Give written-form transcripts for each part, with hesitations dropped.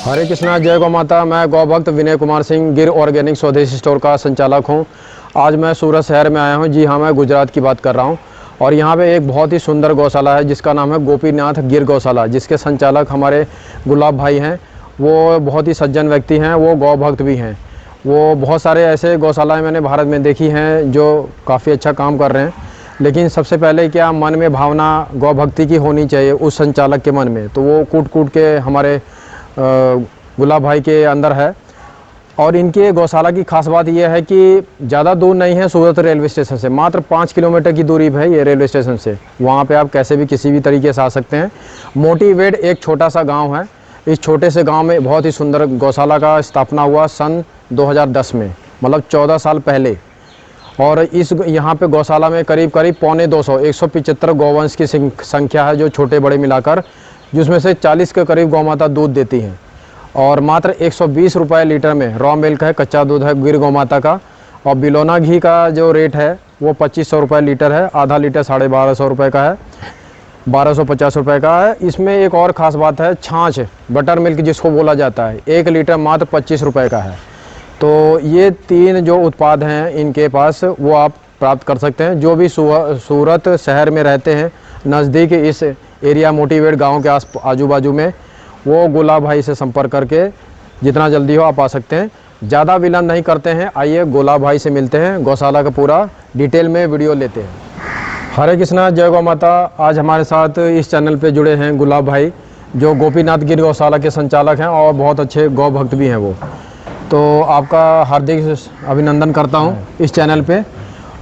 हरे कृष्णा, जय गौ माता। मैं गौ भक्त विनय कुमार सिंह गिर ऑर्गेनिक स्वदेशी स्टोर का संचालक हूं। आज मैं सूरत शहर में आया हूं। जी हाँ, मैं गुजरात की बात कर रहा हूं। और यहां पे एक बहुत ही सुंदर गौशाला है जिसका नाम है गोपीनाथ गिर गौशाला, जिसके संचालक हमारे गुलाब भाई हैं। वो बहुत ही सज्जन व्यक्ति हैं, वो गौ भक्त भी हैं। वो बहुत सारे ऐसे गौशालाएँ मैंने भारत में देखी हैं जो काफ़ी अच्छा काम कर रहे हैं। लेकिन सबसे पहले क्या मन में भावना गौ भक्ति की होनी चाहिए उस संचालक के मन में, तो वो कूट कूट के हमारे गुलाब भाई के अंदर है। और इनके गौशाला की खास बात यह है कि ज़्यादा दूर नहीं है सूरत रेलवे स्टेशन से, मात्र 5 किलोमीटर की दूरी है ये रेलवे स्टेशन से। वहाँ पे आप कैसे भी किसी भी तरीके से आ सकते हैं। मोटीवेड एक छोटा सा गांव है। इस छोटे से गांव में बहुत ही सुंदर गौशाला का स्थापना हुआ सन 2010 में, मतलब 14 साल पहले। और इस यहाँ पे गौशाला में करीब करीब 175 गौवंश की संख्या है, जो छोटे बड़े मिलाकर, जिसमें से 40 के करीब गौ माता दूध देती हैं। और मात्र 120 रुपये लीटर में रॉ मिल्क है, कच्चा दूध है गिर गौ माता का। और बिलोना घी का जो रेट है वो 2500 रुपये लीटर है। आधा लीटर 1250 रुपये का है, 1250 रुपये का है। इसमें एक और ख़ास बात है, छाछ बटर मिल्क जिसको बोला जाता है, 1 लीटर मात्र 25 रुपये का है। तो ये 3 जो उत्पाद हैं इनके पास, वो आप प्राप्त कर सकते हैं। जो भी सूरत शहर में रहते हैं, नज़दीक इस एरिया मोटीवेट गांव के आजू बाजू में, वो गुलाब भाई से संपर्क करके जितना जल्दी हो आप आ सकते हैं। ज़्यादा विलम्ब नहीं करते हैं, आइए गुलाब भाई से मिलते हैं, गौशाला का पूरा डिटेल में वीडियो लेते हैं। हरे कृष्णा, जय गौ माता। आज हमारे साथ इस चैनल पे जुड़े हैं गुलाब भाई, जो गोपीनाथ गिर गौशाला के संचालक हैं और बहुत अच्छे गौ भक्त भी हैं वो। तो आपका हार्दिक अभिनंदन करता हूँ इस चैनल पे।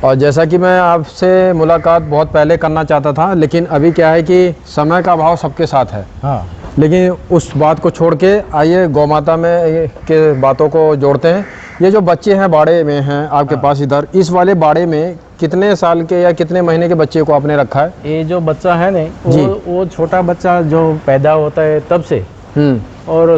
और जैसा कि मैं आपसे मुलाकात बहुत पहले करना चाहता था, लेकिन अभी क्या है कि समय का अभाव सबके साथ है। हाँ, लेकिन उस बात को छोड़ के आइए गौ माता में के बातों को जोड़ते हैं। ये जो बच्चे हैं बाड़े में हैं आपके पास, इधर इस वाले बाड़े में कितने साल के या कितने महीने के बच्चे को आपने रखा है? ये जो बच्चा है ना, जी। वो छोटा बच्चा जो पैदा होता है तब से और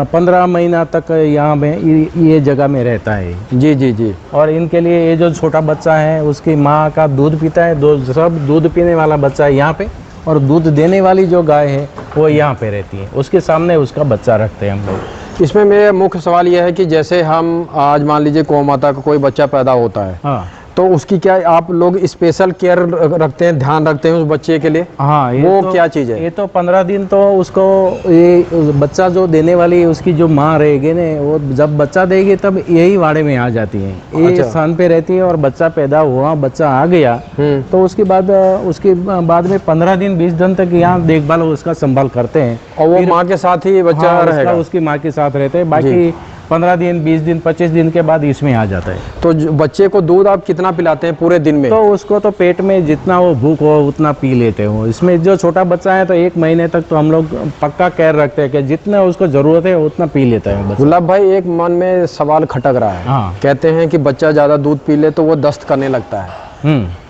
15 महीना तक यहाँ में ये जगह में रहता है। जी जी जी। और इनके लिए ये जो छोटा बच्चा है उसकी माँ का दूध पीता है। सब दूध पीने वाला बच्चा है यहाँ पे, और दूध देने वाली जो गाय है वो यहाँ पे रहती है। उसके सामने उसका बच्चा रखते हैं हम लोग। इसमें मेरा मुख्य सवाल यह है कि जैसे हम आज मान लीजिए गौ माता का कोई बच्चा पैदा होता है, हाँ, तो उसकी क्या आप लोग स्पेशल केयर रखते हैं, ध्यान रखते हैं उस बच्चे के लिए? हाँ, वो तो क्या चीज़ है? ये तो 15 दिन तो उसको, ये बच्चा जो देने वाली उसकी जो माँ रहेगी ना, वो जब बच्चा देगी तब यही वाड़े में आ जाती है, ये अच्छा। स्थान पे रहती है। और बच्चा पैदा हुआ, बच्चा आ गया, तो उसके बाद में 15 दिन 20 दिन तक यहाँ देखभाल उसका संभाल करते हैं। और वो माँ के साथ ही बच्चा हाँ, रहेगा? उसकी माँ के साथ रहते हैं। बाकी 15 दिन 20 दिन 25 दिन के बाद इसमें आ जाता है। तो बच्चे को दूध आप कितना पिलाते हैं पूरे दिन में? तो उसको तो पेट में जितना वो भूख हो उतना पी लेते हो। इसमें जो छोटा बच्चा है तो 1 महीने तक तो हम लोग पक्का केयर रखते हैं कि जितना उसको जरूरत है उतना पी लेता है बच्चा। गुलाब भाई, एक मन में सवाल खटक रहा है। हाँ। कहते हैं कि बच्चा ज़्यादा दूध पी ले तो वो दस्त करने लगता है।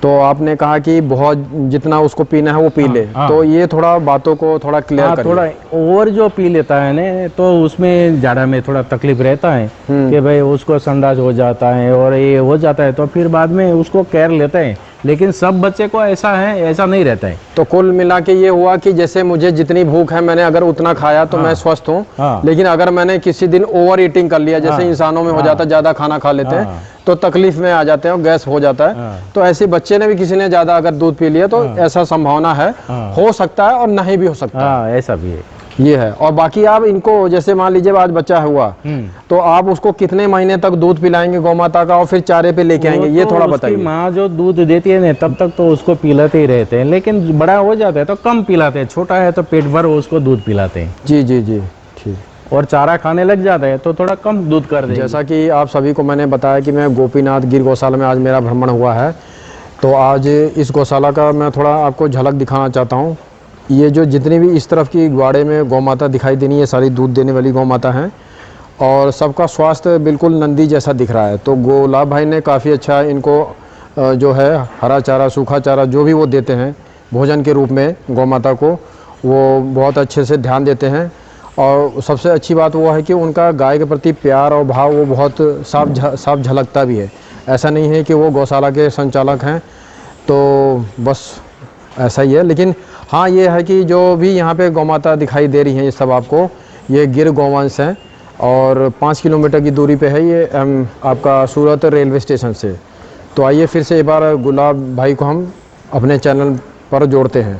तो आपने कहा कि बहुत जितना उसको पीना है वो पी ले। तो ये थोड़ा बातों को थोड़ा क्लियर करिए। थोड़ा और जो पी लेता है ना, तो उसमें जाड़ा में थोड़ा तकलीफ रहता है कि भाई उसको संडास हो जाता है और ये हो जाता है, तो फिर बाद में उसको केयर लेते हैं। लेकिन सब बच्चे को ऐसा है, ऐसा नहीं रहता है। तो कुल मिला के ये हुआ कि जैसे मुझे जितनी भूख है मैंने अगर उतना खाया तो मैं स्वस्थ हूँ। लेकिन अगर मैंने किसी दिन ओवर ईटिंग कर लिया, जैसे इंसानों में हो जाता है, ज़्यादा खाना खा लेते हैं तो तकलीफ में आ जाते हैं और गैस हो जाता है। तो ऐसे बच्चे ने भी किसी ने ज़्यादा अगर दूध पी लिया तो ऐसा संभावना है, हो सकता है और नहीं भी हो सकता है। ऐसा भी है, ये है। और बाकी आप इनको जैसे मान लीजिए आज बच्चा हुआ तो आप उसको कितने महीने तक दूध पिलाएंगे गौ माता का और फिर चारे पे लेके आएंगे, ये थोड़ा बताइए। माँ जो दूध देती है ना तब तक तो उसको पिलाते ही रहते हैं, लेकिन बड़ा हो जाता है तो कम पिलाते हैं। छोटा है तो पेट भर उसको दूध पिलाते हैं। जी जी जी, ठीक। और चारा खाने लग जाता है तो थोड़ा कम दूध कर देंगे। जैसा कि आप सभी को मैंने बताया कि मैं गोपीनाथ गिर गौशाला में आज मेरा भ्रमण हुआ है, तो आज इस गौशाला का मैं थोड़ा आपको झलक दिखाना चाहता हूँ। ये जो जितनी भी इस तरफ की ग्वाड़े में गौ माता दिखाई देनी है, सारी दूध देने वाली गौ माता हैं और सबका स्वास्थ्य बिल्कुल नंदी जैसा दिख रहा है। तो गुलाब भाई ने काफ़ी अच्छा इनको जो है हरा चारा, सूखा चारा जो भी वो देते हैं भोजन के रूप में गौ माता को, वो बहुत अच्छे से ध्यान देते हैं। और सबसे अच्छी बात वो है कि उनका गाय के प्रति प्यार और भाव वो बहुत साफ झलकता भी है। ऐसा नहीं है कि वो गौशाला के संचालक हैं तो बस ऐसा ही है। लेकिन हाँ, ये है कि जो भी यहाँ पे गौ माता दिखाई दे रही हैं ये सब आपको, ये गिर गौवंश है और 5 किलोमीटर की दूरी पे है ये आपका सूरत रेलवे स्टेशन से। तो आइए फिर से एक बार गुलाब भाई को हम अपने चैनल पर जोड़ते हैं।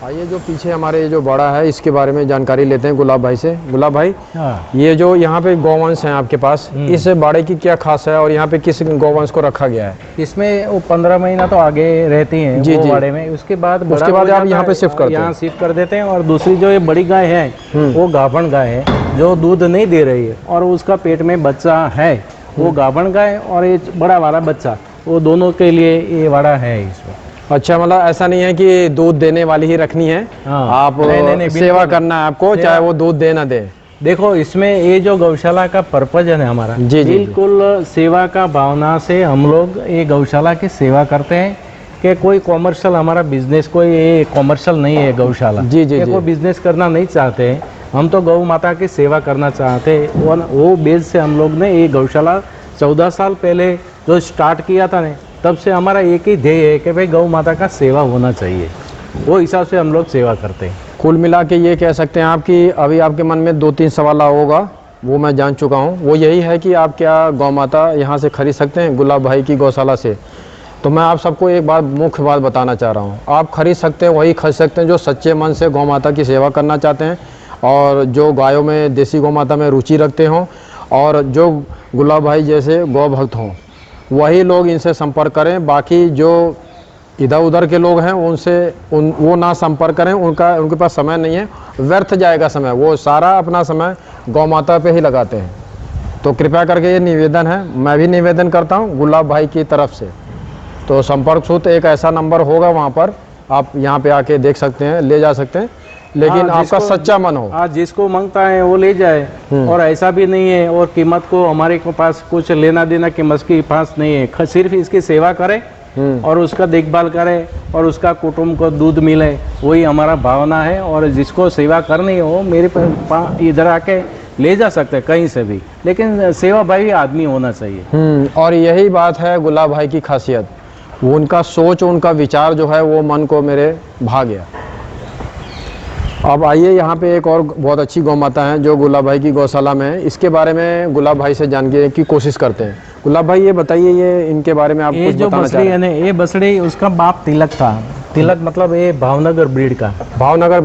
आइए जो पीछे हमारे जो बड़ा है इसके बारे में जानकारी लेते हैं गुलाब भाई से। गुलाब भाई, हाँ। ये जो यहाँ पे गौवंश हैं आपके पास, इस बाड़े की क्या खास है और यहाँ पे किस गौवंश को रखा गया है? इसमें वो 15 महीना तो आगे रहती हैं जी, वो जी। बाड़े में, उसके बाद बड़ा उसके बाद हो आप जाता यहाँ पे है, शिफ्ट करते हैं? यहाँ शिफ्ट कर देते हैं। और दूसरी जो ये बड़ी गाय है वो गाभण गाय है जो दूध नहीं दे रही है और उसका पेट में बच्चा है, वो गाभण गाय और ये बड़ा वाला बच्चा, वो दोनों के लिए ये वाड़ा है इसमें। अच्छा, मतलब ऐसा नहीं है कि दूध देने वाली ही रखनी है, हाँ। आप नहीं, सेवा करना है आपको, चाहे वो दूध दे ना दे। देखो इसमें ये जो गौशाला का पर्पज है ना हमारा, जी, जी, बिल्कुल सेवा का भावना से हम लोग ये गौशाला की सेवा करते हैं कि कोई कॉमर्शियल हमारा बिजनेस, कोई ये कॉमर्शियल नहीं है गौशाला। जी, जी, जी। कोई बिजनेस करना नहीं चाहते, हम तो गौ माता की सेवा करना चाहते हैं। वो बेस से हम लोग ने ये गौशाला 14 साल पहले जो स्टार्ट किया था ना, तब से हमारा एक ही ध्येय है कि भाई गौ माता का सेवा होना चाहिए, वो हिसाब से हम लोग सेवा करते हैं। कुल मिला के ये कह सकते हैं आप कि अभी आपके मन में 2-3 सवाल होगा, वो मैं जान चुका हूँ। वो यही है कि आप क्या गौ माता यहाँ से खरीद सकते हैं गुलाब भाई की गौशाला से? तो मैं आप सबको एक बात, मुख्य बात बताना चाह रहा हूँ, आप खरीद सकते हैं, वही खरीद सकते हैं जो सच्चे मन से गौ माता की सेवा करना चाहते हैं और जो गायों में, देसी गौ माता में रुचि रखते हों और जो गुलाब भाई जैसे गौ भक्त हों, वही लोग इनसे संपर्क करें। बाकी जो इधर उधर के लोग हैं उनसे वो ना संपर्क करें, उनके पास समय नहीं है, व्यर्थ जाएगा समय, वो सारा अपना समय गौ माता पे ही लगाते हैं। तो कृपया करके ये निवेदन है, मैं भी निवेदन करता हूँ गुलाब भाई की तरफ से। तो संपर्क सूत्र एक ऐसा नंबर होगा, वहाँ पर आप यहाँ पे आके देख सकते हैं, ले जा सकते हैं, लेकिन आपका सच्चा मन हो। हाँ, जिसको मांगता है वो ले जाए। और ऐसा भी नहीं है और कीमत को हमारे के पास कुछ लेना देना कीमत के पास नहीं है, सिर्फ इसकी सेवा करें और उसका देखभाल करें और उसका कुटुंब को दूध मिले, वही हमारा भावना है। और जिसको सेवा करनी हो मेरे इधर आके ले जा सकते हैं कहीं से भी, लेकिन सेवा भाई आदमी होना चाहिए। और यही बात है गुलाब भाई की खासियत, वो उनका सोच, उनका विचार जो है वो मन को मेरे भा गया। अब आइए यहाँ पे एक और बहुत अच्छी गौ माता है जो गुलाब भाई की गौशाला में है, इसके बारे में गुलाब भाई से जानने की कोशिश करते हैं। गुलाब भाई ये बताइए, ये इनके बारे में आप कुछ बताना चाह रहे हैं? ये बछड़ी उसका बाप तिलक था। तिलक मतलब ये भावनगर ब्रीड का, भावनगर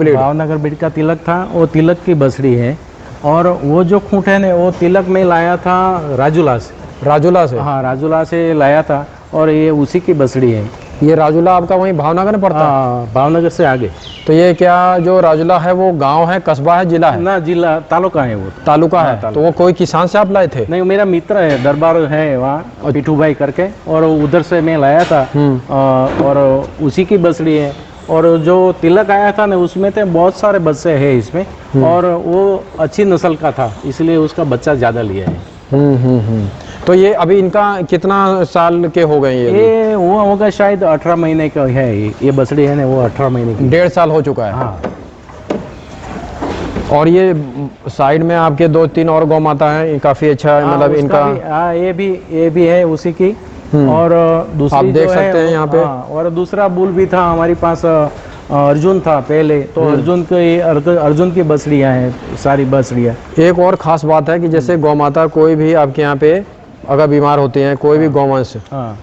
ब्रीड का तिलक था, वो तिलक की बछड़ी है। और वो जो खूंट है ना, वो तिलक में लाया था राजूला से। हाँ, राजूला से लाया था और ये उसी की बछड़ी है। ये राजूला आपका वहीं भावनगर में पड़ता है? भावनगर से आगे। तो ये क्या जो राजूला है वो गांव है, कस्बा है, जिला है? ना, जिला, तालुका है वो। तालुका है। तो वो कोई किसान से आप लाए थे? नहीं, मेरा मित्र है, दरबार है वहाँ पिठू भाई करके, और उधर से मैं लाया था। और उसी की बछड़ी है। और जो तिलक आया था ना, उसमें तो बहुत सारे बच्चे हैं इसमें, और वो अच्छी नस्ल का था, इसलिए उसका बच्चा ज़्यादा लिया है। तो ये अभी इनका कितना साल के हो गए? ये वो होगा शायद 18 महीने का है। ये बछड़ी है ना, वो 18 महीने की। 1.5 साल हो चुका है। हाँ। और ये साइड में आपके 2-3 और गौ माता हैं, काफ़ी अच्छा है, मतलब इनका ये भी है उसी की। और दूसरी आप देख सकते हैं यहाँ पे। और दूसरा बुल भी था हमारे पास, अर्जुन था पहले, तो अर्जुन की बछड़ियाँ हैं, सारी बछड़ियाँ। एक और ख़ास बात है कि जैसे गौ माता कोई भी आपके यहाँ पे अगर बीमार होती हैं, कोई भी गौवंश,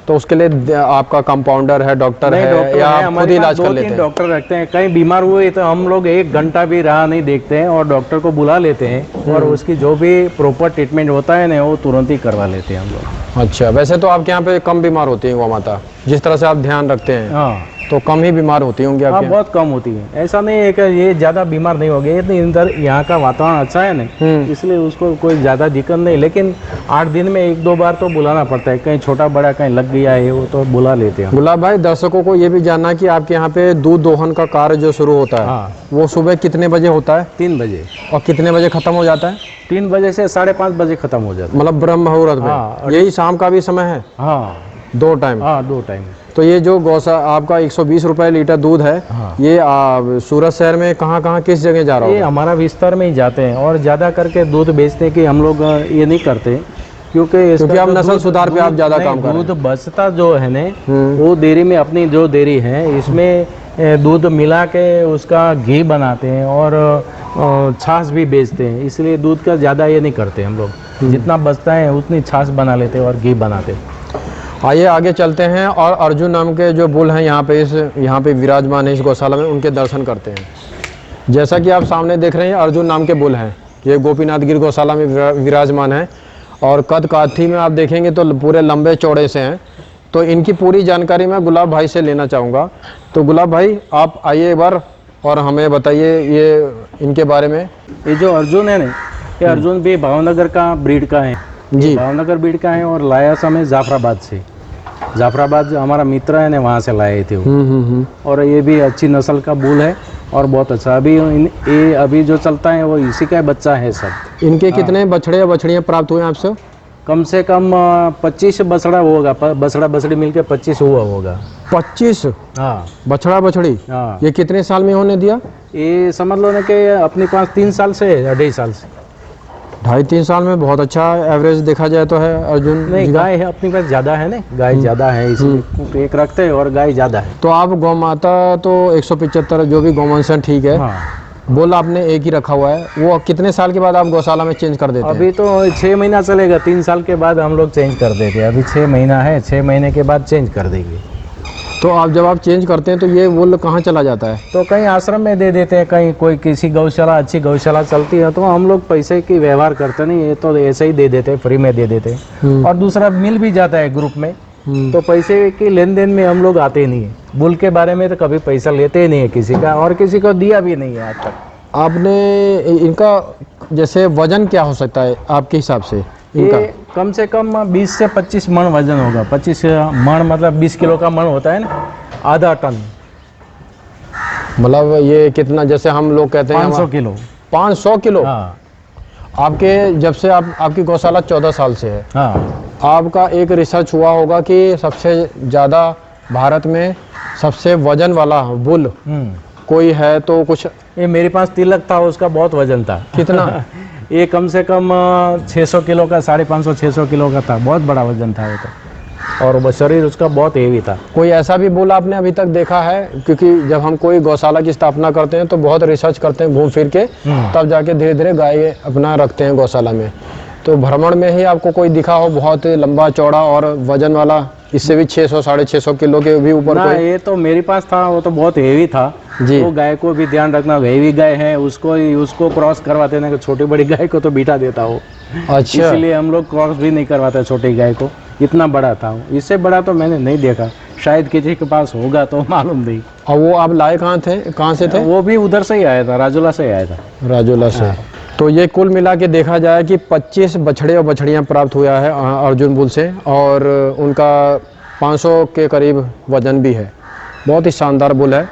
तो उसके लिए आपका कंपाउंडर है, डॉक्टर है, या आप खुद इलाज कर लेते हैं? डॉक्टर रखते हैं। कहीं बीमार हुए तो हम लोग 1 घंटा भी राह नहीं देखते हैं और डॉक्टर को बुला लेते हैं, और उसकी जो भी प्रॉपर ट्रीटमेंट होता है ना, वो तुरंत ही करवा लेते हैं हम लोग। अच्छा, वैसे तो आपके यहाँ पे कम बीमार होती है गौ माता, जिस तरह से आप ध्यान रखते हैं। हाँ, तो कम ही बीमार होती होंगी आपके? बहुत कम होती है। ऐसा नहीं है कि ये ज़्यादा बीमार नहीं हो गए, इधर यहाँ का वातावरण अच्छा है ना, इसलिए उसको कोई ज़्यादा दिक्कत नहीं। लेकिन 8 दिन में 1-2 बार तो बुलाना पड़ता है, कहीं छोटा बड़ा कहीं लग गया है, वो तो बुला लेते हैं। गुलाब भाई, दर्शकों को ये भी जानना कि आपके यहाँ पे दूध दोहन का कार्य जो शुरू होता है, वो सुबह कितने बजे होता है? 3 बजे। और कितने बजे खत्म हो जाता है? 3 बजे से 5:30 बजे खत्म हो जाता है। मतलब ब्रह्म मुहूर्त में? यही शाम का भी समय है? हाँ, 2 टाइम। हाँ, 2 टाइम। तो ये जो गौसा आपका 120 रुपए लीटर दूध है, ये सूरत शहर में कहाँ किस जगह जा रहा है? ये हमारा विस्तार में ही जाते हैं, और ज़्यादा करके दूध बेचने की हम लोग ये नहीं करते, क्योंकि आप नस्ल सुधार पे आप ज़्यादा काम कर रहे हैं। दूध बचता जो है ना, वो डेयरी में, अपनी जो डेयरी है, इसमें दूध मिला के उसका घी बनाते हैं और छाछ भी बेचते हैं, इसलिए दूध का ज़्यादा ये नहीं करते हम लोग, जितना बचता है उतनी छाछ बना लेते हैं और घी बनाते हैं। आइए आगे चलते हैं और अर्जुन नाम के जो बुल हैं यहाँ पे विराजमान है इस गौशाला में, उनके दर्शन करते हैं। जैसा कि आप सामने देख रहे हैं अर्जुन नाम के बुल हैं, ये गोपीनाथ गिर गौशाला में विराजमान है और कद काठी में आप देखेंगे तो पूरे लंबे चौड़े से हैं। तो इनकी पूरी जानकारी मैं गुलाब भाई से लेना चाहूँगा। तो गुलाब भाई आप आइए एक बार और हमें बताइए ये इनके बारे में। ये जो अर्जुन है ना, ये अर्जुन भी भावनगर का ब्रीड का है जी, भावनगर ब्रीड का है और लाया समय जाफराबाद से। जाफराबाद हमारा मित्र है ने वहाँ से लाए थे वो। और ये भी अच्छी नस्ल का बुल है और बहुत अच्छा। ये अभी जो चलता है वो इसी का बच्चा है सब। इनके कितने बछड़े या बछड़ियाँ प्राप्त हुए आपसे? कम से कम 25 बछड़ा होगा, बछड़ा बछड़ी मिलके 25 हुआ होगा। 25? हाँ, बछड़ा बछड़ी। हाँ। ये कितने साल में होने दिया? ये समझ लो ना कि अपने पास 3 साल से 2.5 साल से। 2.5-3 साल में बहुत अच्छा एवरेज देखा जाए तो है अर्जुन। नहीं, गाय है अपने पास ज़्यादा है ना, गाय ज़्यादा है इसलिए एक रखते हैं और गाय ज़्यादा है। तो आप गौ माता तो 175 जो भी गौवंश हैं, ठीक है। हाँ, बोला आपने एक ही रखा हुआ है, वो कितने साल के बाद आप गौशाला में चेंज कर देते हैं? अभी तो 6 महीना चलेगा, 3 साल के बाद हम लोग चेंज कर देते हैं। अभी 6 महीना है, 6 महीने के बाद चेंज कर देंगे। तो आप जब आप चेंज करते हैं तो ये वुल कहाँ चला जाता है? तो कहीं आश्रम में दे देते हैं, कहीं कोई किसी गौशाला अच्छी गौशाला चलती है तो हम लोग पैसे की व्यवहार करते नहीं, ये तो ऐसे ही दे देते हैं, फ्री में दे देते हैं। और दूसरा मिल भी जाता है ग्रुप में, तो पैसे की लेन देन में हम लोग आते ही नहीं है। बुल के बारे में तो कभी पैसा लेते ही नहीं है किसी का, और किसी को दिया भी नहीं है आज तक। आपने इनका जैसे वजन क्या हो सकता है आपके हिसाब से इनका? ये कम से कम 20 से 25 मन वजन होगा। 25 मन मतलब 20 किलो का मन होता है ना, आधा टन। मतलब ये कितना, जैसे हम लोग कहते हैं 500 किलो। 500 किलो? हाँ, आपके जब से आपकी गौशाला 14 साल से है, हाँ। आपका एक रिसर्च हुआ होगा कि सबसे ज़्यादा भारत में सबसे वजन वाला बुल कोई है तो कुछ? ये मेरे पास तिलक था, उसका बहुत वजन था। कितना? ये कम से कम 600 किलो का, 550-600 किलो का था, बहुत बड़ा वजन था वो तो। और वो शरीर उसका बहुत हेवी था। कोई ऐसा भी बुल आपने अभी तक देखा है? क्योंकि जब हम कोई गौशाला की स्थापना करते हैं तो बहुत रिसर्च करते हैं घूम फिर के, तब जाके धीरे धीरे गाय अपना रखते हैं गौशाला में। तो भ्रमण में ही आपको कोई दिखा हो बहुत लंबा चौड़ा और वजन वाला, इससे भी 600-650 किलो के भी ऊपर? ना, ये तो मेरे पास था, वो तो बहुत हेवी था जी। तो गाय को भी ध्यान रखना, हेवी गाय है उसको क्रॉस करवाते ना, छोटी बड़ी गाय को तो बिठा देता हो। अच्छा, इसलिए हम लोग क्रॉस भी नहीं करवाते छोटी गाय को। इतना बड़ा था, इससे बड़ा तो मैंने नहीं देखा, शायद किसी के पास होगा तो मालूम नहीं। और वो आप लाए कहाँ से थे? वो भी उधर से ही आया था, राजोला से आया था। राजोला से। तो ये कुल मिला के देखा जाए कि 25 बछड़े और बछड़ियाँ प्राप्त हुआ है अर्जुन बुल से, और उनका 500 के करीब वजन भी है। बहुत ही शानदार बुल है।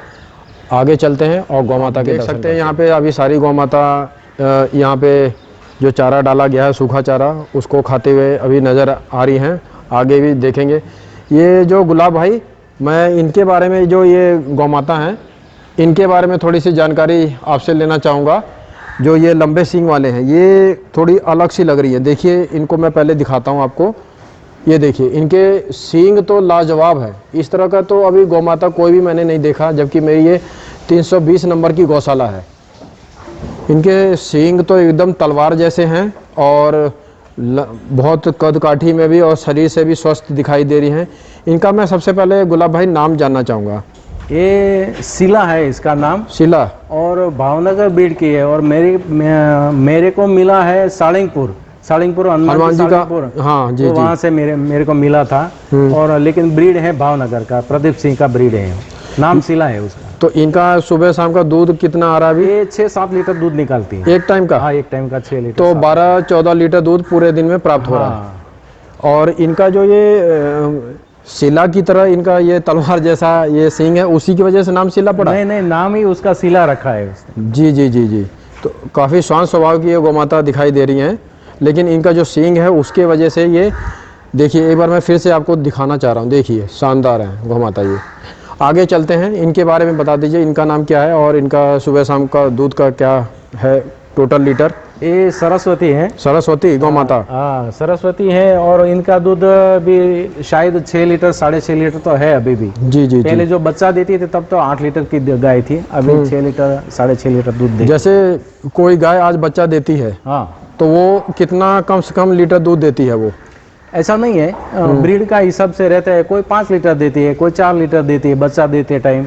आगे चलते हैं और गौ माता के देख सकते हैं यहाँ पे अभी सारी गौ माता यहाँ पे जो चारा डाला गया है, सूखा चारा, उसको खाते हुए अभी नज़र आ रही हैं। आगे भी देखेंगे। ये जो गुलाब भाई, मैं इनके बारे में, जो ये गौ माता हैं, इनके बारे में थोड़ी सी जानकारी आपसे लेना चाहूँगा। जो ये लंबे सींग वाले हैं, ये थोड़ी अलग सी लग रही है। देखिए इनको मैं पहले दिखाता हूँ आपको। ये देखिए इनके सींग तो लाजवाब है। इस तरह का तो अभी गौ माता कोई भी मैंने नहीं देखा, जबकि मेरी ये 320 नंबर की गौशाला है। इनके सींग तो एकदम तलवार जैसे हैं और बहुत कद काठी में भी और शरीर से भी स्वस्थ दिखाई दे रही हैं। इनका मैं सबसे पहले गुलाब भाई नाम जानना चाहूँगा। ये शिला है इसका नाम, शिला, और भावनगर ब्रीड की है। और मेरे को मिला है सालिंगपुर हनुमान जी का। हाँ जी, तो वहाँ से मेरे को मिला था। और लेकिन ब्रीड है भावनगर का, प्रदीप सिंह का ब्रीड है, नाम शिला है उसका। तो इनका सुबह शाम का दूध कितना आ रहा है अभी? ये 6-7 लीटर दूध निकालती है एक टाइम का? हाँ, एक टाइम का 6 लीटर। तो 12-14 लीटर दूध पूरे दिन में प्राप्त हो रहा है। और इनका जो ये शिला की तरह इनका ये तलवार जैसा ये सींग है, उसी की वजह से नाम शिला पड़ा? नहीं, नाम ही उसका शिला रखा है उसने। जी जी जी जी। तो काफ़ी शांत स्वभाव की ये गौ माता दिखाई दे रही हैं, लेकिन इनका जो सींग है उसके वजह से ये, देखिए एक बार मैं फिर से आपको दिखाना चाह रहा हूँ। देखिए शानदार है गौ माता ये। आगे चलते हैं, इनके बारे में बता दीजिए, इनका नाम क्या है और इनका सुबह शाम का दूध का क्या है टोटल लीटर? ये सरस्वती है। सरस्वती गौ माता। हाँ सरस्वती है, और इनका दूध भी शायद 6 लीटर 6.5 लीटर तो है अभी भी। जी जी पहले जी। जो बच्चा देती थी तब तो 8 लीटर की गाय थी, अभी 6 लीटर 6.5 लीटर दूध देती। जैसे कोई गाय आज बच्चा देती है हाँ तो वो कितना कम से कम लीटर दूध देती है वो? ऐसा नहीं है, ब्रीड का हिसाब से रहता है। कोई 5 लीटर देती है, कोई 4 लीटर देती है बच्चा देते टाइम,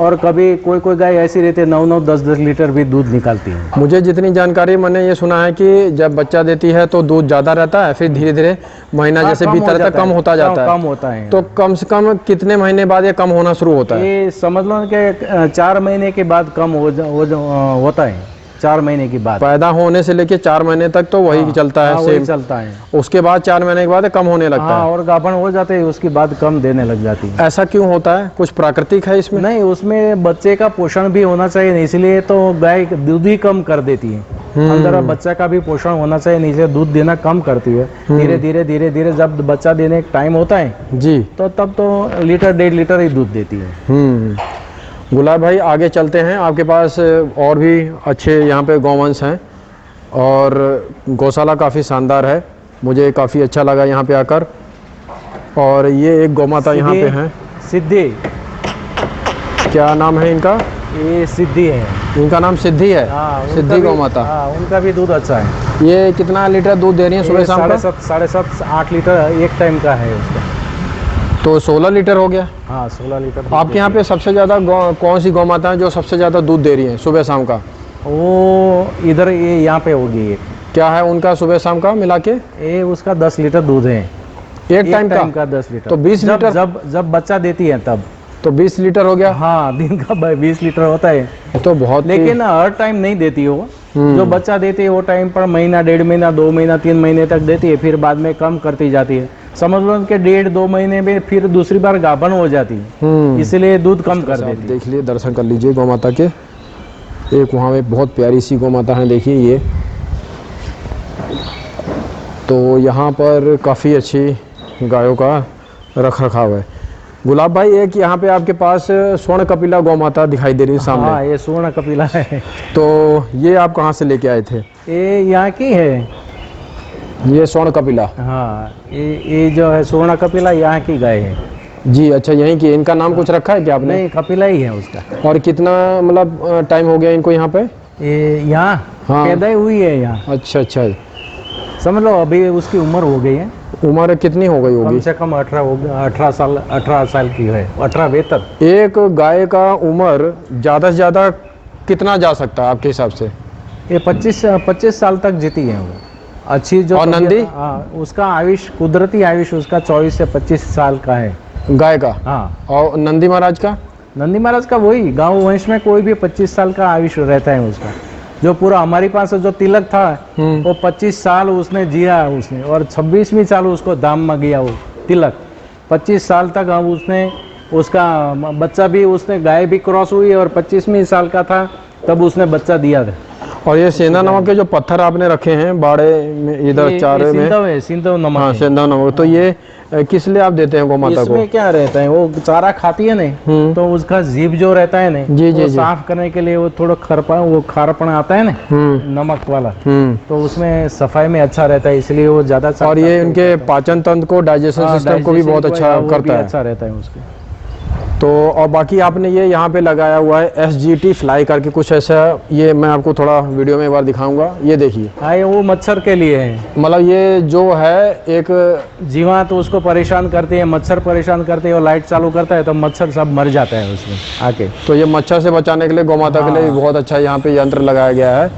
और कभी कोई कोई गाय ऐसी रहती है 9-9 10-10 लीटर भी दूध निकालती है। मुझे जितनी जानकारी, मैंने ये सुना है कि जब बच्चा देती है तो दूध ज़्यादा रहता है, फिर धीरे धीरे महीना हाँ, जैसे कम बीतता हो रहता है जाता कम है, होता जाता है। कम होता है। तो कम से कम कितने महीने बाद ये कम होना शुरू होता है? ये समझ लो कि 4 महीने के बाद कम होता है, 4 महीने के बाद। पैदा होने से लेके 4 महीने तक तो वही चलता है, हाँ, वही सेम चलता है। उसके बाद 4 महीने के बाद कम होने लगता हाँ, है। और गाभण हो जाते हैं उसके बाद कम देने लग जाती है। ऐसा क्यों होता है? कुछ प्राकृतिक है इसमें? नहीं, उसमें बच्चे का पोषण भी होना चाहिए, इसलिए तो गाय दूध ही कम कर देती है। अंदर बच्चा का भी पोषण होना चाहिए, नीचे दूध देना कम करती है। धीरे धीरे जब बच्चा देने का टाइम होता है जी, तो तब तो लीटर 1.5 लीटर ही दूध देती है। गुलाब भाई आगे चलते हैं। आपके पास और भी अच्छे यहाँ पे गौवंश हैं और गौशाला काफ़ी शानदार है, मुझे काफ़ी अच्छा लगा यहाँ पे आकर। और ये एक गौमाता यहाँ पे हैं। सिद्धि, क्या नाम है इनका? ये सिद्धि है। इनका नाम सिद्धि है। हाँ, उनका सिद्धि भी- गौमाता। हाँ, उनका भी दूध अच्छा है। ये कितना लीटर दूध दे रही है सुबह शाम का? 7.5 8 लीटर एक टाइम का है उसका। तो 16 लीटर हो गया। हाँ 16 लीटर दूध आपके यहाँ पे सबसे ज़्यादा कौन सी गौमाता है जो सबसे ज़्यादा दूध दे रही है सुबह शाम का? वो इधर ये यहाँ पे होगी ये। क्या है उनका सुबह शाम का मिला के? ये उसका 10 लीटर दूध है एक टाइम का? 10 लीटर। तो 20 लीटर? जब बच्चा देती है तब। तो 20 लीटर हो गया। हाँ, दिन का 20 लीटर होता है, तो बहुत ही- लेकिन हर टाइम नहीं देती वो। जो बच्चा देती है वो टाइम पर महीना 1.5 महीना 2 महीना 3 महीने तक देती है, फिर बाद में कम करती जाती है। समझ लो कि 1.5-2 महीने में फिर दूसरी बार गाभण हो जाती है, इसलिए दूध कम कर आप देती है। देख लिए, दर्शन कर लीजिए गौ माता के। एक वहाँ में बहुत प्यारी सी गौ माता है, देखिए ये। तो यहाँ पर काफ़ी अच्छी गायों का रख रखाव है। गुलाब भाई एक यहाँ पे आपके पास स्वर्ण कपिला गौ माता दिखाई दे रही है सामने। हाँ, ये स्वर्ण कपिला है। तो ये आप कहाँ से लेके आए थे? ये यहाँ की है। ये स्वर्ण कपिला? हाँ, ये जो है स्वर्ण कपिला यहाँ की गाय है। जी अच्छा, यहीं की। इनका नाम कुछ रखा है क्या आपने? नहीं, कपिला ही है उसका। और कितना मतलब टाइम हो गया इनको यहाँ पे? ये यहाँ हाँ। पैदा हुई है यहाँ, अच्छा अच्छा। समझ लो अभी उसकी उम्र हो गई है, उम्र कितनी हो गई कम होगी? से कम 18 साल की है, 18 बेहतर। एक गाय का उम्र ज़्यादा से ज़्यादा कितना जा सकता है आपके हिसाब से? ये 25 साल तक जीती है वो। अच्छी जो और नंदी? हाँ, उसका आयुष, कुदरती आयुष उसका 24 से 25 साल का है गाय का? हाँ। और नंदी महाराज का? नंदी महाराज का वही, गांव वंश में कोई भी 25 साल का आयुष रहता है उसका। जो पूरा हमारे पास जो तिलक था वो 25 साल उसने जिया उसने, और 26वीं साल उसको दाम में गया वो तिलक। 25 साल तक हम उसने, उसका बच्चा भी उसने, गाय भी क्रॉस हुई और 25वीं साल का था तब उसने बच्चा दिया था। और ये सेंधा नमक के जो पत्थर आपने रखे हैं बाड़े में, इधर चारे में? सिंधव है, सिंधव नमक हाँ, है। सेंधा नमक। तो ये किस लिए आप देते हैं गौ माता को? इसमें क्या रहता है, वो चारा खाती है ना, तो उसका जीभ जो रहता है ना, जी, जी, वो जी। साफ करने के लिए वो थोड़ा खारापन आता है ना नमक वाला, तो उसमें सफाई में अच्छा रहता है, इसलिए वो ज्यादा। और ये उनके पाचन तंत्र को, डाइजेशन सिस्टम को भी बहुत अच्छा करता है। अच्छा रहता है उसके। तो और बाकी आपने ये यहाँ पे लगाया हुआ है SGT फ्लाई करके कुछ ऐसा, ये मैं आपको थोड़ा वीडियो में एक बार दिखाऊंगा। ये देखिए, हाँ, ये वो मच्छर के लिए है। मतलब ये जो है एक जीवा तो उसको परेशान करती है, मच्छर परेशान करते हैं, और लाइट चालू करता है तो मच्छर सब मर जाता है उसमें आके। तो ये मच्छर से बचाने के लिए गौ माता के लिए भी बहुत अच्छा यहाँ पे यंत्र लगाया गया है।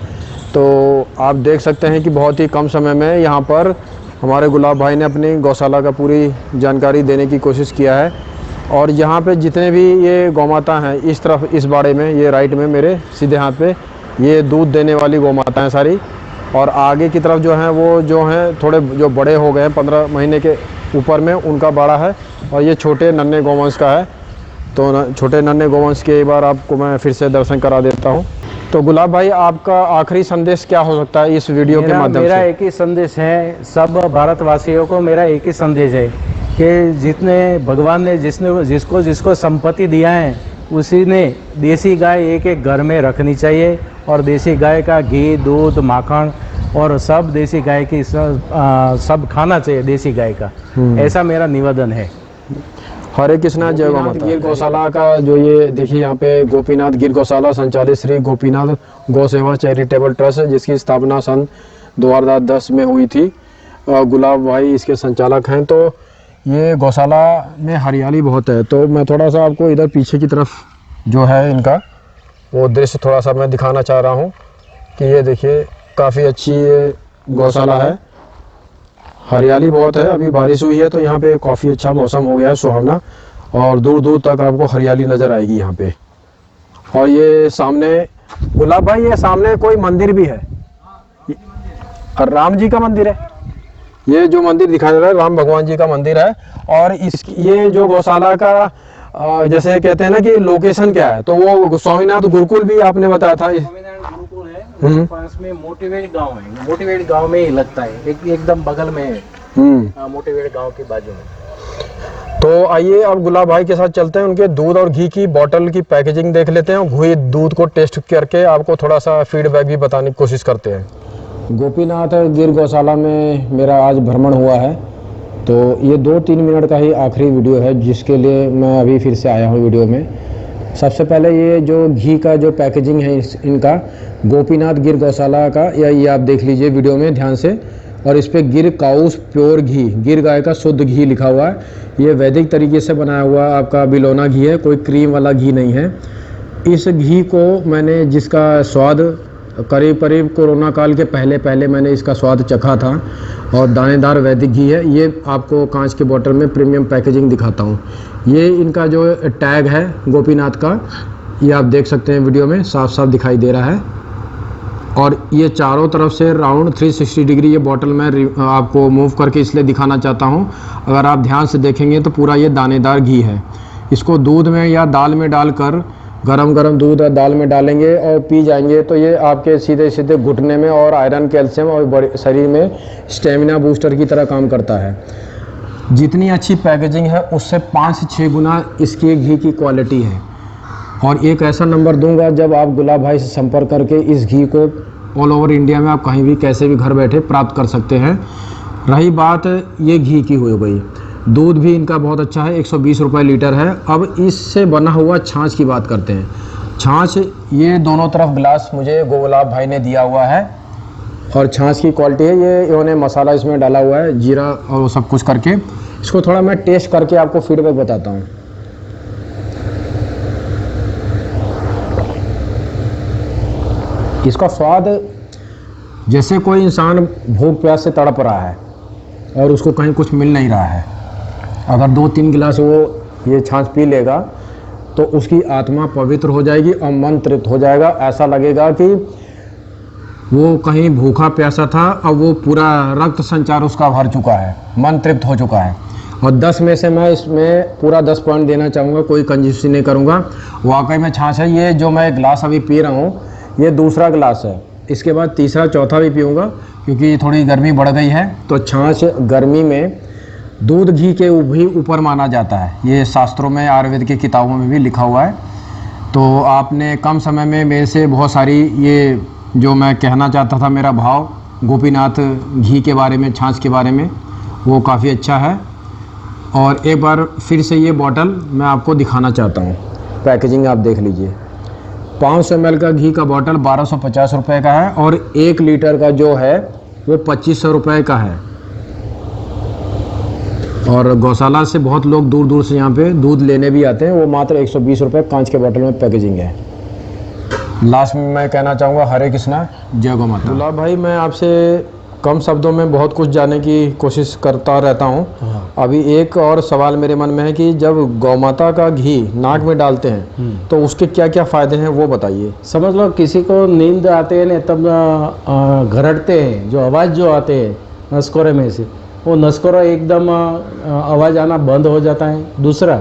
तो आप देख सकते हैं कि बहुत ही कम समय में यहाँ पर हमारे गुलाब भाई ने अपनी गौशाला का पूरी जानकारी देने की कोशिश किया है। और यहाँ पे जितने भी ये गौ माता हैं, इस तरफ इस बाड़े में, ये राइट में मेरे सीधे हाथ पे, ये दूध देने वाली गौ माता हैं सारी। और आगे की तरफ जो हैं वो जो हैं थोड़े जो बड़े हो गए हैं 15 महीने के ऊपर में, उनका बाड़ा है। और ये छोटे नन्हे गौवंश का है। तो छोटे नन्हे गौवंश के एक बार आपको मैं फिर से दर्शन करा देता हूँ। तो गुलाब भाई आपका आखिरी संदेश क्या हो सकता है इस वीडियो के माध्यम मेरा से? एक ही संदेश है, सब भारतवासियों को मेरा एक ही संदेश है कि जितने भगवान ने जिसको संपत्ति दिया है, उसी ने देसी गाय एक एक घर में रखनी चाहिए। और देसी गाय का घी, दूध, माखन और सब देसी गाय की सब खाना चाहिए देसी गाय का, ऐसा मेरा निवेदन है। हरे कृष्णा, जय गौ माता। गिर गौशाला का जो ये देखिए यहाँ पे गोपीनाथ गिर गौशाला संचालित श्री गोपीनाथ गौ सेवा चैरिटेबल ट्रस्ट है, जिसकी स्थापना सन 2010 में हुई थी। गुलाब भाई इसके संचालक हैं। तो ये गौशाला में हरियाली बहुत है, तो मैं थोड़ा सा आपको इधर पीछे की तरफ जो है इनका वो दृश्य थोड़ा सा मैं दिखाना चाह रहा हूँ कि ये देखिए काफ़ी अच्छी ये गौशाला है, हरियाली बहुत है। अभी बारिश हुई है तो यहाँ पे काफ़ी अच्छा मौसम हो गया है, सुहावना, और दूर दूर तक आपको हरियाली नज़र आएगी यहाँ पे। और ये सामने गुलाब भाई, ये सामने कोई मंदिर भी है, राम जी का मंदिर है। ये जो मंदिर दिखाई दे रहा है राम भगवान जी का मंदिर है। और इस ये जो गौशाला का जैसे कहते हैं ना कि लोकेशन क्या है, तो वो स्वामीनाथ गुरुकुल भी आपने बताया था। गुरुकुल है, पास में मोटिवेट गांव है, मोटिवेट गांव में ही लगता है, एकदम बगल में है, मोटिवेट गांव के बाजू में। तो आइए अब गुलाब भाई के साथ चलते हैं, उनके दूध और घी की बोतल की पैकेजिंग देख लेते हैं, घी दूध को टेस्ट करके आपको थोड़ा सा फीडबैक भी बताने की कोशिश करते हैं। गोपीनाथ गिर गौशाला में मेरा आज भ्रमण हुआ है, तो ये 2-3 मिनट का ही आखिरी वीडियो है जिसके लिए मैं अभी फिर से आया हूँ वीडियो में। सबसे पहले ये जो घी का जो पैकेजिंग है इनका गोपीनाथ गिर गौशाला का, या ये आप देख लीजिए वीडियो में ध्यान से, और इस पे गिर काउस प्योर घी, गिर गाय का शुद्ध घी लिखा हुआ है। ये वैदिक तरीके से बनाया हुआ आपका बिलोना घी है, कोई क्रीम वाला घी नहीं है। इस घी को मैंने जिसका स्वाद करीब करीब कोरोना काल के पहले मैंने इसका स्वाद चखा था, और दानेदार वैदिक घी है। ये आपको कांच के बोतल में प्रीमियम पैकेजिंग दिखाता हूँ। ये इनका जो टैग है गोपीनाथ का, ये आप देख सकते हैं वीडियो में साफ साफ दिखाई दे रहा है। और ये चारों तरफ से राउंड 360 डिग्री ये बोतल मैं आपको मूव करके इसलिए दिखाना चाहता हूँ। अगर आप ध्यान से देखेंगे तो पूरा ये दानेदार घी है। इसको दूध में या दाल में डालकर, गरम दूध और दाल में डालेंगे और पी जाएंगे तो ये आपके सीधे सीधे घुटने में और आयरन, कैल्शियम और शरीर में स्टेमिना बूस्टर की तरह काम करता है। जितनी अच्छी पैकेजिंग है उससे 5 से 6 गुना इसकी घी की क्वालिटी है। और एक ऐसा नंबर दूंगा, जब आप गुलाब भाई से संपर्क करके इस घी को ऑल ओवर इंडिया में आप कहीं भी कैसे भी घर बैठे प्राप्त कर सकते हैं। रही बात ये घी की हो गई, दूध भी इनका बहुत अच्छा है, 120 रुपये लीटर है। अब इससे बना हुआ छाछ की बात करते हैं। छाछ ये दोनों तरफ गिलास मुझे गुलाब भाई ने दिया हुआ है, और छाछ की क्वालिटी है ये, इन्होंने मसाला इसमें डाला हुआ है, जीरा और सब कुछ करके। इसको थोड़ा मैं टेस्ट करके आपको फीडबैक बताता हूँ। इसका स्वाद जैसे कोई इंसान भूख प्यास से तड़प रहा है और उसको कहीं कुछ मिल नहीं रहा है, अगर 2-3 गिलास वो ये छाछ पी लेगा तो उसकी आत्मा पवित्र हो जाएगी और मन तृप्त हो जाएगा। ऐसा लगेगा कि वो कहीं भूखा प्यासा था, अब वो पूरा रक्त संचार उसका भर चुका है, मन तृप्त हो चुका है। और 10 में से मैं इसमें पूरा 10 पॉइंट देना चाहूँगा, कोई कंजूसी नहीं करूँगा। वाकई में छाछ है। ये जो मैं गिलास अभी पी रहा हूँ ये दूसरा गिलास है, इसके बाद तीसरा चौथा भी पीऊँगा, क्योंकि थोड़ी गर्मी बढ़ गई है। तो छाछ गर्मी में दूध घी के भी ऊपर माना जाता है, ये शास्त्रों में आयुर्वेद की किताबों में भी लिखा हुआ है। तो आपने कम समय में मेरे से बहुत सारी ये जो मैं कहना चाहता था, मेरा भाव गोपीनाथ घी के बारे में, छाछ के बारे में, वो काफ़ी अच्छा है। और एक बार फिर से ये बॉटल मैं आपको दिखाना चाहता हूँ, पैकेजिंग आप देख लीजिए। 500 ml का घी का बॉटल 1250 रुपये का है, और 1 लीटर का जो है वो 2500 रुपये का है। और गौशाला से बहुत लोग दूर दूर से यहाँ पे दूध लेने भी आते हैं, वो मात्र 120 रुपये कांच के बोतल में पैकेजिंग है। लास्ट में मैं कहना चाहूँगा हरे कृष्णा, जय गौ माता। गुलाब भाई, मैं आपसे कम शब्दों में बहुत कुछ जानने की कोशिश करता रहता हूँ। अभी एक और सवाल मेरे मन में है कि जब गौ माता का घी नाक में डालते हैं तो उसके क्या क्या फ़ायदे हैं वो बताइए। समझ लो किसी को नींद आते हैं ना, तब घरटते हैं, जो आवाज़ जो आते हैं नसकोरे में से, वो नसकोरा एकदम आवाज़ आना बंद हो जाता है। दूसरा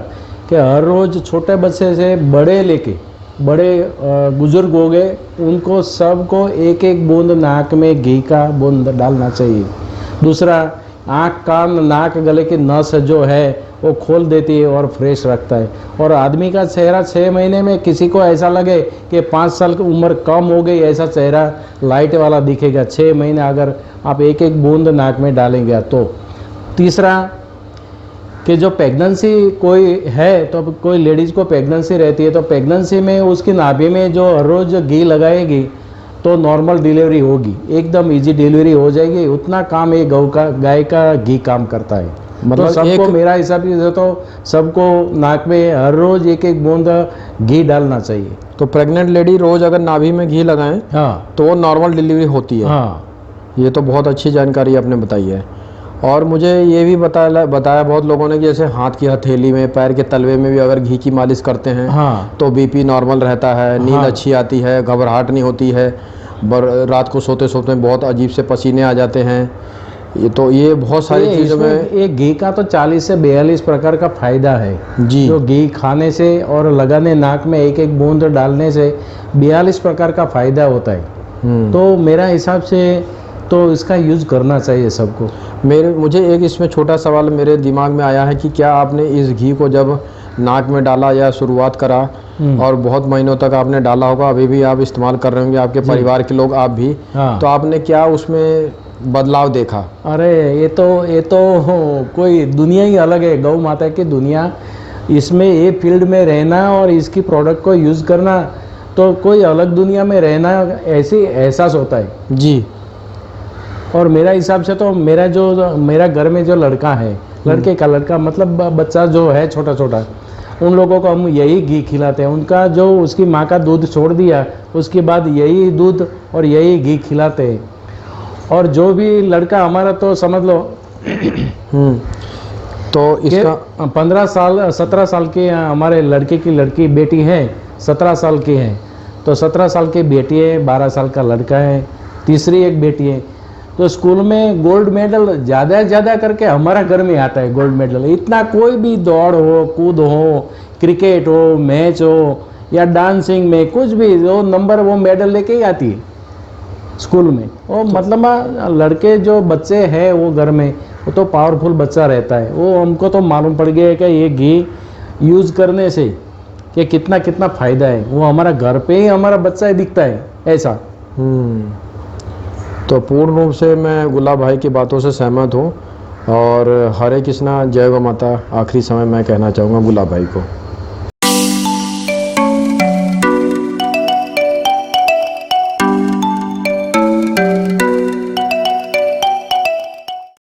कि हर रोज़ छोटे बच्चे से बड़े लेके बड़े बुजुर्ग हो गए, उनको सबको 1-1 बूंद नाक में घी का बूंद डालना चाहिए। दूसरा आँख कान नाक गले की नस जो है वो खोल देती है और फ्रेश रखता है। और आदमी का चेहरा 6 महीने में किसी को ऐसा लगे कि 5 साल की उम्र कम हो गई, ऐसा चेहरा लाइट वाला दिखेगा 6 महीने अगर आप एक एक बूंद नाक में डालेंगे तो। तीसरा कि जो प्रेगनेंसी कोई है, तो कोई लेडीज़ को प्रेगनेंसी रहती है तो प्रेगनेंसी में उसकी नाभि में जो हर रोज़ घी लगाएगी तो नॉर्मल डिलीवरी होगी, एकदम इजी डिलीवरी हो जाएगी। उतना काम ये गाय का घी काम करता है। मतलब तो सबको मेरा हिसाब से तो सबको नाक में हर रोज़ एक एक बूंद घी डालना चाहिए। तो प्रेग्नेंट लेडी रोज़ अगर नाभि में घी लगाएं हाँ तो वो नॉर्मल डिलीवरी होती है। हाँ, ये तो बहुत अच्छी जानकारी आपने बताई है। और मुझे ये भी बताया बहुत लोगों ने कि जैसे हाथ की हथेली में, पैर के तलवे में भी अगर घी की मालिश करते हैं हाँ तो बीपी नॉर्मल रहता है, नींद हाँ। अच्छी आती है, घबराहट नहीं होती है, रात को सोते सोते बहुत अजीब से पसीने आ जाते हैं। ये बहुत सारी चीज़ों में एक घी का तो 40 से 42 प्रकार का फायदा है जी। जो घी खाने से और लगाने नाक में एक एक बूंद डालने से 42 प्रकार का फायदा होता है। तो मेरा हिसाब से तो इसका यूज़ करना चाहिए सबको। मुझे एक इसमें छोटा सवाल मेरे दिमाग में आया है कि क्या आपने इस घी को जब नाक में डाला या शुरुआत करा और बहुत महीनों तक आपने डाला होगा, अभी भी आप इस्तेमाल कर रहे होंगे, आपके परिवार के लोग, आप भी, हाँ। तो आपने क्या उसमें बदलाव देखा? अरे ये तो कोई दुनिया ही अलग है, गौ माता की दुनिया। इसमें ये फील्ड में रहना और इसकी प्रोडक्ट को यूज़ करना तो कोई अलग दुनिया में रहना ऐसे एहसास होता है जी। और मेरा हिसाब से तो मेरा घर में जो लड़का है, लड़के का लड़का मतलब बच्चा जो है छोटा छोटा, उन लोगों को हम यही घी खिलाते हैं। उनका जो उसकी माँ का दूध छोड़ दिया उसके बाद यही दूध और यही घी खिलाते हैं। और जो भी लड़का हमारा तो समझ लो तो इसका 15 साल 17 साल की हमारे लड़के की लड़की बेटी है, 17 साल की है, तो 17 साल की बेटी है, 12 साल का लड़का है, तीसरी एक बेटी है। तो स्कूल में गोल्ड मेडल ज़्यादा करके हमारा घर में आता है गोल्ड मेडल। इतना कोई भी दौड़ हो, कूद हो, क्रिकेट हो, मैच हो या डांसिंग में कुछ भी वो नंबर वो मेडल लेके ही आती है स्कूल में। वो मतलब लड़के जो बच्चे हैं वो घर में वो तो पावरफुल बच्चा रहता है। वो हमको तो मालूम पड़ गया है कि ये घी यूज़ करने से कि कितना कितना फ़ायदा है। वो हमारा घर पे ही हमारा बच्चा ही दिखता है ऐसा। तो पूर्ण रूप से मैं गुलाब भाई की बातों से सहमत हूँ। और हरे कृष्णा, जय गौ माता। आखिरी समय मैं कहना चाहूँगा गुलाब भाई को।